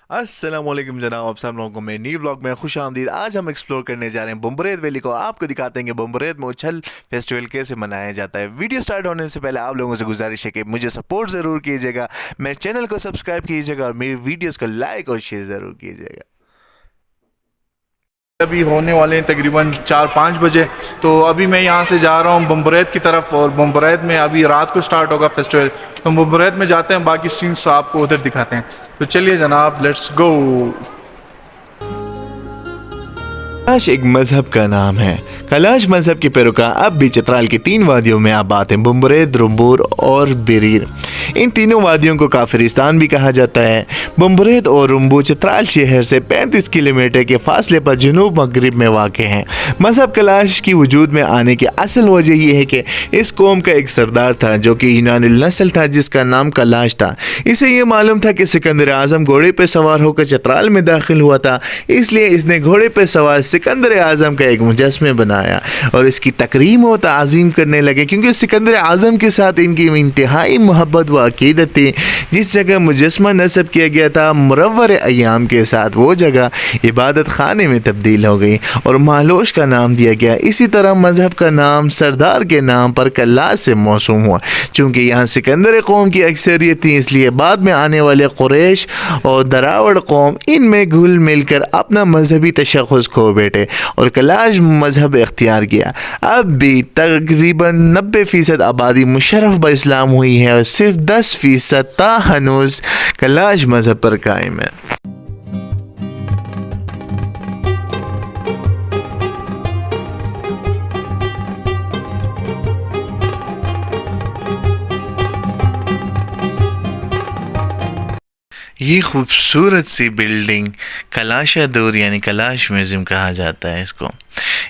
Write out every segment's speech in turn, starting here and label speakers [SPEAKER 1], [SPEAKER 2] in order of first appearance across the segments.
[SPEAKER 1] अस्सलामुअलैकुम जनाब, आप सब लोगों को मेरे न्यू व्लॉग में खुश आमदीद। आज हम एक्सप्लोर करने जा रहे हैं बुम्बरेद वैली को। आपको दिखाते हैं कि बुम्बरेद में उछल फेस्टिवल कैसे मनाया जाता है। वीडियो स्टार्ट होने से पहले आप लोगों से गुजारिश है कि मुझे सपोर्ट ज़रूर कीजिएगा, मेरे चैनल को सब्सक्राइब कीजिएगा और मेरी वीडियोज़ को लाइक और शेयर ज़रूर कीजिएगा।
[SPEAKER 2] अभी होने वाले हैं तकरीबन 4-5 बजे। तो अभी मैं यहाँ से जा रहा हूँ बुम्बरेद की तरफ, और बुम्बरेद में अभी रात को स्टार्ट होगा फेस्टिवल। तो बुम्बरेद में जाते हैं, बाकी सीन्स आपको उधर दिखाते हैं। तो चलिए जनाब, लेट्स गो।
[SPEAKER 1] कैलाश एक मजहब का नाम है। कैलाश मजहब के पैरोकार अब भी चित्राल की 3 वादियों में आबाद हैं, बुम्बरेद, रुम्बूर और बिरीर। इन तीनों वादियों को काफिरिस्तान भी कहा जाता है। बुम्बरेद और रुम्बूर चित्राल शहर से 35 किलोमीटर के फासले पर जनूब मगरिब में वाक़ हैं। मजहब कैलाश की वजूद में आने की असल वजह यह है कि इस कौम का एक सरदार था जो कि यूनानी नस्ल था, जिसका नाम कैलाश था। इसे ये मालूम था कि सिकंदर आज़म घोड़े पर सवार होकर चित्राल में दाखिल हुआ था, इसलिए इसने घोड़े पर सवार सिकंदर आज़म का एक मुजस्मे बनाया और इसकी तकरीम और ताज़ीम करने लगे, क्योंकि सिकंदर आज़म के साथ इनकी इंतहाई मोहब्बत व अकीदत थी। जिस जगह मुजस्मा नस्ब किया गया था, मुरव्वर अय्याम के साथ वो जगह इबादत खाने में तब्दील हो गई और मालोश का नाम दिया गया। इसी तरह मजहब का नाम सरदार के नाम पर कैलाश से मौसूम हुआ। चूँकि यहाँ सिकंदर कौम की अक्सरियत थी, इसलिए बाद में आने वाले कुरैश और दरावड़ कौम इनमें घुल मिलकर अपना मजहबी तशख़्ख़ुस खो बैठे और कैलाश मजहब इख्तियार किया। अब भी तकरीबन 90% आबादी मुशर्रफ ब इस्लाम हुई है और सिर्फ 10% हनूज कैलाश मजहब पर कायम है। ये खूबसूरत सी बिल्डिंग कलाशा दूर यानी कैलाश म्यूज़ियम कहा जाता है इसको।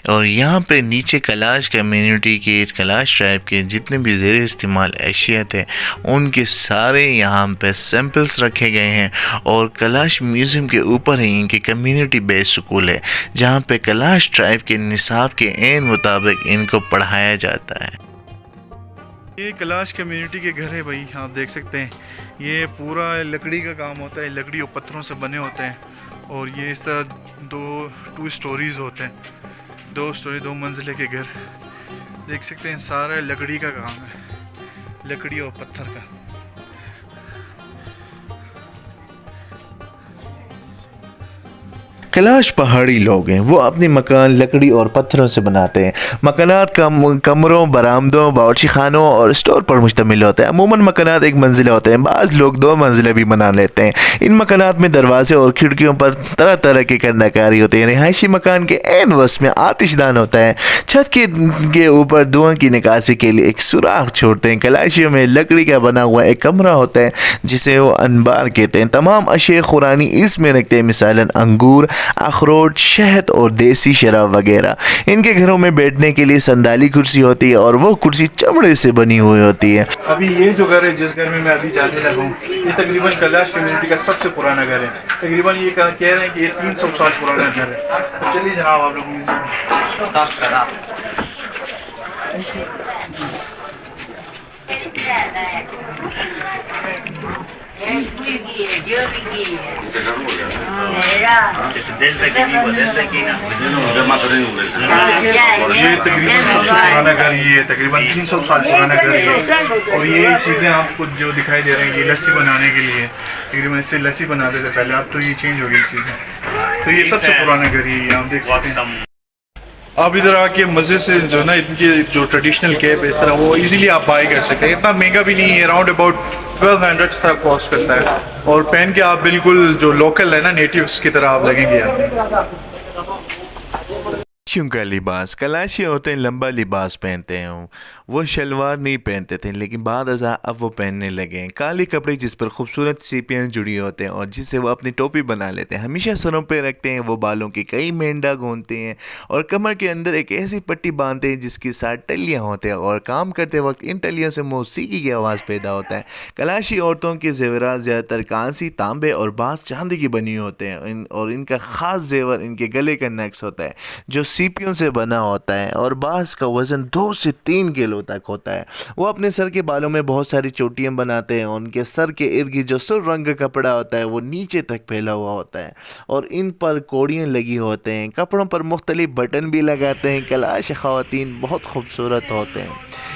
[SPEAKER 1] और यहाँ पे नीचे कैलाश कम्युनिटी के, कैलाश ट्राइब के जितने भी ज़ेर इस्तेमाल अशिया थे उनके सारे यहाँ पे सैम्पल्स रखे गए हैं। और कैलाश म्यूज़ियम के ऊपर ही इनकी कम्युनिटी बेस्ड स्कूल है, जहाँ पे कैलाश ट्राइब के निसाब के ऐन मुताबिक इनको पढ़ाया जाता है।
[SPEAKER 2] ये कैलाश कम्युनिटी के घर है भाई, आप देख सकते हैं। ये पूरा लकड़ी का काम होता है, लकड़ी और पत्थरों से बने होते हैं। और ये इस तरह 2 स्टोरीज़ होते हैं, 2 मंजिले के घर देख सकते हैं। सारा लकड़ी का काम है, लकड़ी और पत्थर का।
[SPEAKER 1] कैलाश पहाड़ी लोग हैं, वो अपने मकान लकड़ी और पत्थरों से बनाते हैं। मकानात कमरों, बरामदों, बावर्ची खानों और स्टोर पर मुश्तमिल होते हैं। अमूमन मकानात 1 मंजिला होते हैं, बाज़ लोग 2 मंजिले भी बना लेते हैं। इन मकानात में दरवाजे और खिड़कियों पर तरह तरह की कन्नाकारी होती है। रिहायशी मकान के ऐन वस्त में आतिशदान होता है। छत के ऊपर धुआं की निकासी के लिए एक सुराख छोड़ते हैं। कैलाशियों में लकड़ी का बना हुआ एक कमरा होता है जिसे वो अनबार कहते हैं। तमाम अशे खुरानी इसमें रखते हैं, मिसालन अंगूर, अखरोट, शहद और देसी शराब वगैरह। इनके घरों में बैठने के लिए संदाली कुर्सी होती है और वो कुर्सी चमड़े से बनी हुई होती है।
[SPEAKER 2] अभी ये जो घर है, जिस घर में मैं अभी जाने लगा हूँ, ये तकरीबन कैलाश कम्युनिटी का सबसे पुराना घर है। तकरीबन ये कह रहे हैं कि ये 300 साल पुराना घर है। तो चलिए जनाब, आप लोग ये तकरीबन सबसे पुराना घर, ये तकरीबन 300 साल पुराना घर है। और ये चीज़ें आपको जो दिखाई दे रही हैं, ये लस्सी बनाने के लिए तकरीबन इससे लस्सी बनाते थे पहले, अब तो ये चेंज हो गई चीज़ें। तो ये सबसे पुराना घर ही आप देख सकते हैं। आप इधर आके मज़े से जो ना, इनके जो ट्रेडिशनल कैप है इस तरह, वो इजीली आप बाई कर सकते हैं। इतना महंगा भी नहीं है, अराउंड अबाउट 1200 तक कॉस्ट करता है। और पहन के आप बिल्कुल जो लोकल है ना, नेटिव्स की तरह आप लगेंगे आप।
[SPEAKER 1] कलाशियों का लिबास, कलाशी औरतें लंबा लिबास पहनते हैं। वो शलवार नहीं पहनते थे, लेकिन बाद अज़ा अब वो पहनने लगे हैं। काले कपड़े जिस पर खूबसूरत सीपियाँ जुड़ी होते हैं और जिससे वो अपनी टोपी बना लेते हैं। हमेशा सरों पे रखते हैं। वो बालों की कई मेंढा घूमते हैं और कमर के अंदर एक ऐसी पट्टी बांधते हैं जिसकी 7 टलियाँ होते हैं और काम करते वक्त इन टलियों से मौसीकी की आवाज़ पैदा होता है। कलाशी औरतों के ज़ेवरात ज़्यादातर कांसी, तांबे और बाँस चांदी की बनी होते हैं। और इनका ख़ास ज़ेवर इनके गले का नक्श होता है जो सीपियों से बना होता है और बाँस का वज़न 2 से 3 किलो किलो तक होता है। वो अपने सर के बालों में बहुत सारी चोटियाँ बनाते हैं। उनके सर के इर्द गिर्द जो सुर्ख रंग का कपड़ा होता है वो नीचे तक फैला हुआ होता है और इन पर कोड़ियाँ लगी होते हैं। कपड़ों पर मुख्तलिफ बटन भी लगाते हैं। कलाश ख़वातीन बहुत खूबसूरत होते हैं।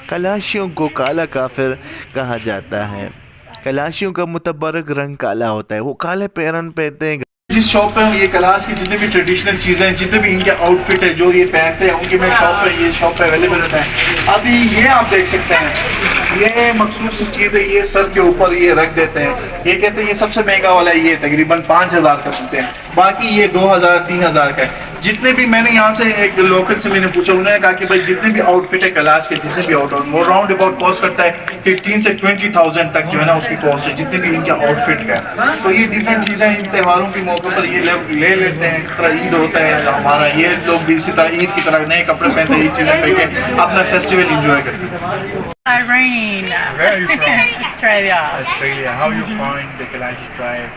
[SPEAKER 1] कलाशियों को काला काफिर कहा जाता है। कलाशियों का मुतबरक रंग काला होता है। वो काले पैरन पहनते हैं।
[SPEAKER 2] जिस शॉप पे ये कलाश की जितने भी ट्रेडिशनल चीज़ें हैं, जितने भी इनके आउटफिट है जो ये पहनते हैं, उनकी मैं शॉप पे अवेलेबल रहता है। अभी ये आप देख सकते हैं, ये मखसूस चीज़ है, ये सर के ऊपर ये रख देते हैं। ये कहते हैं ये सबसे महंगा वाला ये तकरीबन 5,000 का मिलते हैं, बाकी ये 2,000 3,000 का है। जितने भी मैंने यहाँ से एक लोकल से मैंने पूछा, उन्होंने कहा कि भाई जितने भी आउटफिट है कलाश के, जितने भी आउटफिट वो राउंड अबाउट कॉस्ट करता है 15 से 20,000 तक जो है ना उसकी कॉस्ट है, जितने भी इनके आउटफिट का है। तो ये डिफरेंट चीज़ें इन त्योहारों के मौके पर ये ले लेते हैं। इस तरह ईद होता है हमारा, ये लोग भी इसी तरह ईद की तरह नए कपड़े पहनते हैं, ये चीज़ें पहन के अपना फेस्टिवल इंजॉय करते हैं।
[SPEAKER 3] Irene.
[SPEAKER 2] Where are you from?
[SPEAKER 3] Australia.
[SPEAKER 2] Australia. How you find the Kailash tribe?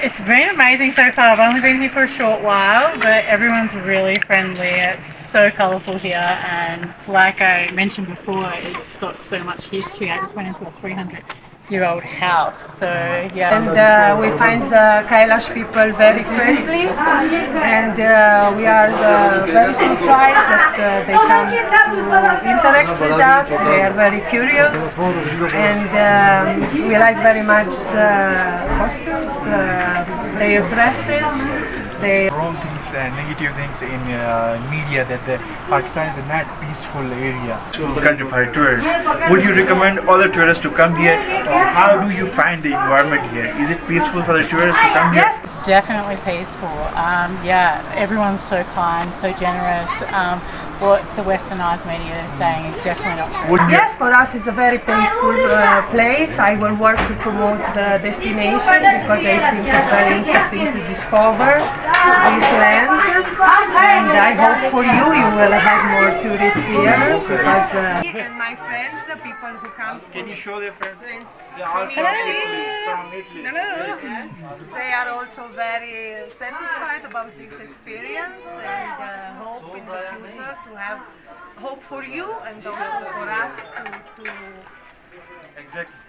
[SPEAKER 3] It's been amazing so far. I've only been here for a short while, but everyone's really friendly. It's so colourful here, and like I mentioned before, it's got so much history. I just went into a 300-year-old house, so yeah.
[SPEAKER 4] And we find the Kailash people very friendly, and we are very surprised that they come to interact with us. They are very curious, and we like very much the costumes, their dresses.
[SPEAKER 2] Wrong things, negative things in media that Pakistan is a not peaceful area. Country for tourists. Would you recommend other tourists to come here? Or how do you find the environment here? Is it peaceful for the tourists to come here?
[SPEAKER 3] Yes, it's definitely peaceful. Yeah, everyone's so kind, so generous. What the westernized media is saying is definitely not true.
[SPEAKER 4] Yes, for us it's a very peaceful place. I will work to promote the destination because I think it's very interesting to discover this land, and I hope for you will have more tourists here because and my friends, the people who come.
[SPEAKER 2] Can you show their friends? They are
[SPEAKER 4] From Italy.
[SPEAKER 2] From Italy.
[SPEAKER 4] Yes, they are also very satisfied about this experience and hope in the future to have hope for you and also for us to
[SPEAKER 2] Exactly.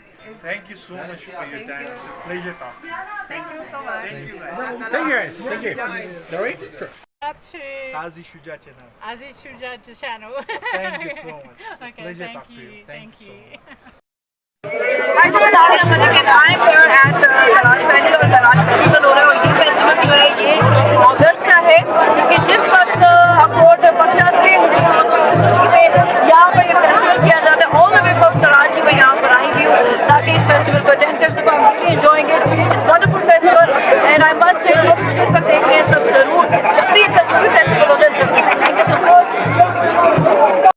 [SPEAKER 2] Thank you so much for your time. It's a pleasure talking.
[SPEAKER 4] thank you so much.
[SPEAKER 2] Thank you.
[SPEAKER 5] Thank you. Sorry? Sure.
[SPEAKER 3] Up to
[SPEAKER 2] Qazi Shuja channel.
[SPEAKER 3] Aziz Shuja channel.
[SPEAKER 2] Thank you so much. It's a
[SPEAKER 3] Okay,
[SPEAKER 2] pleasure
[SPEAKER 3] thank
[SPEAKER 2] talking to you.
[SPEAKER 3] you.
[SPEAKER 2] Thank you so much.
[SPEAKER 6] I'm here at Kailash Valley और Kailash festival हो रहा है और ये festival जो है ये अगस्त का है, क्योंकि जिस वक्त अखरोट पक जाते हैं यहाँ पर ये फेस्टिवल किया जाता है। All the way from Karachi में यहाँ पर आई हुई हूँ ताकि इस फेस्टिवल को अटेंड कर सकूँ। I'm really enjoying it. It's wonderful festival and I must say जो कुछ इस वक्त देख रहे हैं सब जरूर, जब भी कोई फेस्टिवल होता है जरूर। Thank you so much.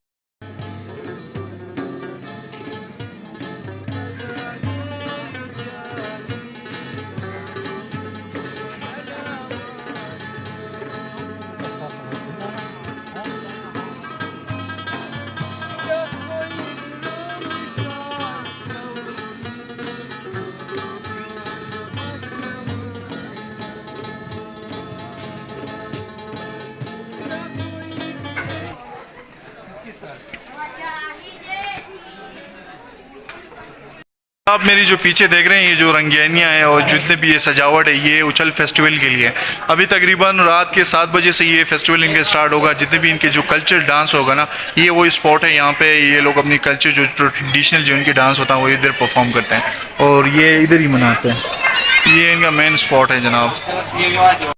[SPEAKER 2] आप मेरी जो पीछे देख रहे हैं ये जो रंगैनियाँ हैं और जितने भी ये सजावट है ये उछल फेस्टिवल के लिए। अभी तकरीबन रात के 7 बजे से ये फेस्टिवल इनके स्टार्ट होगा। जितने भी इनके जो कल्चर डांस होगा ना, ये वो स्पॉट है यहाँ पे ये लोग अपनी कल्चर जो ट्रेडिशनल जो इनके डांस होता है वो इधर परफॉर्म करते हैं और ये इधर ही मनाते हैं। ये इनका मेन स्पॉट है जनाब।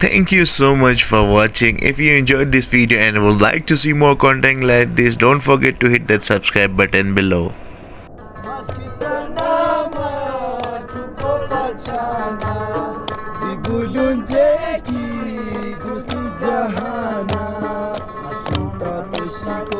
[SPEAKER 1] Thank you so much for watching. If you enjoyed this video and would like to see more content like this, don't forget to hit that subscribe button below.
[SPEAKER 7] Masti namas tuko pachana Dibulun jeki gusti jahana Asinta pesiko